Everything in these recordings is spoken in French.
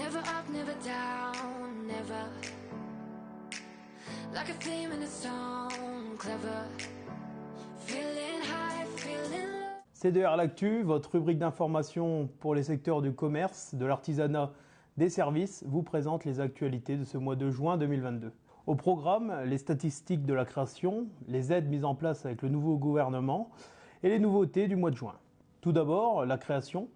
Never up, never down, never. Like a theme in a song, clever. Feeling high, feeling low. C2R L'Actu, votre rubrique d'information pour les secteurs du commerce, de l'artisanat, des services, vous présente les actualités de ce mois de juin 2022. Au programme, les statistiques de la création, les aides mises en place avec le nouveau gouvernement et les nouveautés du mois de juin. Tout d'abord, la création,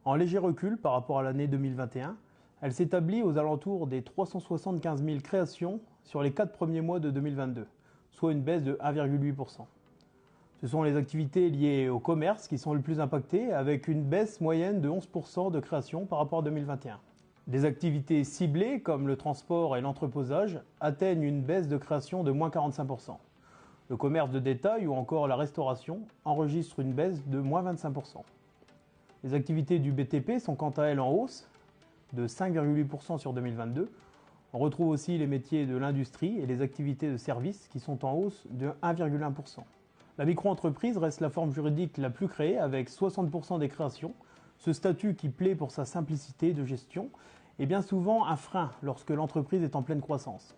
en léger recul par rapport à l'année 2021, elle s'établit aux alentours des 375 000 créations sur les 4 premiers mois de 2022, soit une baisse de 1,8%. Ce sont les activités liées au commerce qui sont le plus impactées, avec une baisse moyenne de 11% de création par rapport à 2021. Des activités ciblées, comme le transport et l'entreposage, atteignent une baisse de création de moins 45%. Le commerce de détail ou encore la restauration enregistrent une baisse de moins 25%. Les activités du BTP sont quant à elles en hausse, de 5,8% sur 2022. On retrouve aussi les métiers de l'industrie et les activités de services qui sont en hausse de 1,1%. La micro-entreprise reste la forme juridique la plus créée avec 60% des créations. Ce statut qui plaît pour sa simplicité de gestion est bien souvent un frein lorsque l'entreprise est en pleine croissance.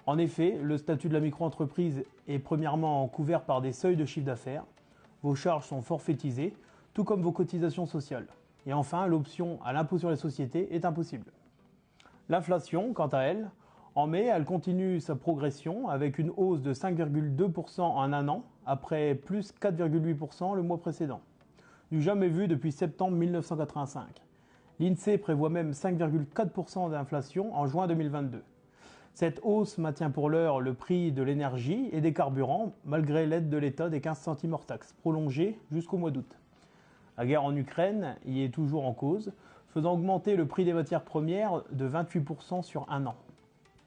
En effet, le statut de la micro-entreprise est premièrement couvert par des seuils de chiffre d'affaires. Vos charges sont forfaitisées, tout comme vos cotisations sociales. Et enfin, l'option à l'impôt sur les sociétés est impossible. L'inflation, quant à elle, en mai, elle continue sa progression avec une hausse de 5,2% en un an, après plus 4,8% le mois précédent. Du jamais vu depuis septembre 1985. L'INSEE prévoit même 5,4% d'inflation en juin 2022. Cette hausse maintient pour l'heure le prix de l'énergie et des carburants, malgré l'aide de l'État des 15 centimes hors taxe, prolongée jusqu'au mois d'août. La guerre en Ukraine y est toujours en cause, faisant augmenter le prix des matières premières de 28% sur un an.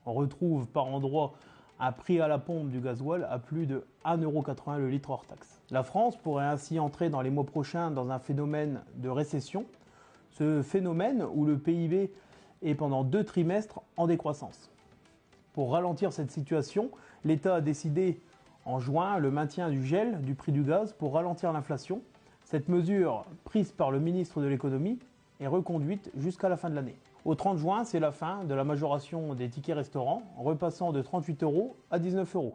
On retrouve par endroits un prix à la pompe du gasoil à plus de 1,80€ le litre hors taxe. La France pourrait ainsi entrer dans les mois prochains dans un phénomène de récession. Ce phénomène où le PIB est pendant 2 trimestres en décroissance. Pour ralentir cette situation, l'État a décidé en juin le maintien du gel du prix du gaz pour ralentir l'inflation. Cette mesure, prise par le ministre de l'économie, est reconduite jusqu'à la fin de l'année. Au 30 juin, c'est la fin de la majoration des tickets restaurants, repassant de 38€ à 19€.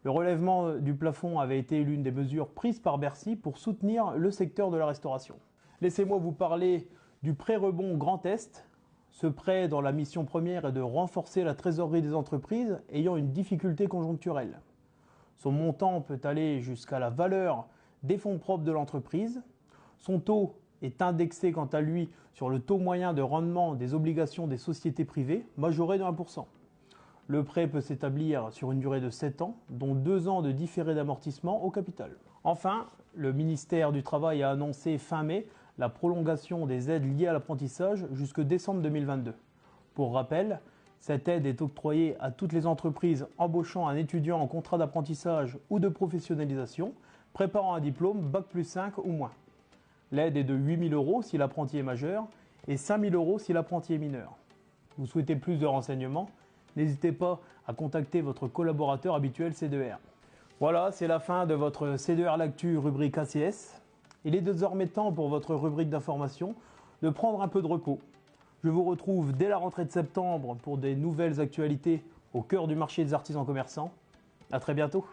Le relèvement du plafond avait été l'une des mesures prises par Bercy pour soutenir le secteur de la restauration. Laissez-moi vous parler du prêt rebond Grand Est. Ce prêt, dont la mission première est de renforcer la trésorerie des entreprises ayant une difficulté conjoncturelle. Son montant peut aller jusqu'à la valeur des fonds propres de l'entreprise. Son taux est indexé quant à lui sur le taux moyen de rendement des obligations des sociétés privées, majoré de 1%. Le prêt peut s'établir sur une durée de 7 ans, dont 2 ans de différé d'amortissement au capital. Enfin, le ministère du Travail a annoncé fin mai la prolongation des aides liées à l'apprentissage jusqu'en décembre 2022. Pour rappel, cette aide est octroyée à toutes les entreprises embauchant un étudiant en contrat d'apprentissage ou de professionnalisation, préparant un diplôme Bac+5 ou moins. L'aide est de 8 000 € si l'apprenti est majeur et 5 000 € si l'apprenti est mineur. Vous souhaitez plus de renseignements? N'hésitez pas à contacter votre collaborateur habituel C2R. Voilà, c'est la fin de votre C2R L'Actu rubrique ACS. Il est désormais temps pour votre rubrique d'information de prendre un peu de repos. Je vous retrouve dès la rentrée de septembre pour des nouvelles actualités au cœur du marché des artisans commerçants. À très bientôt.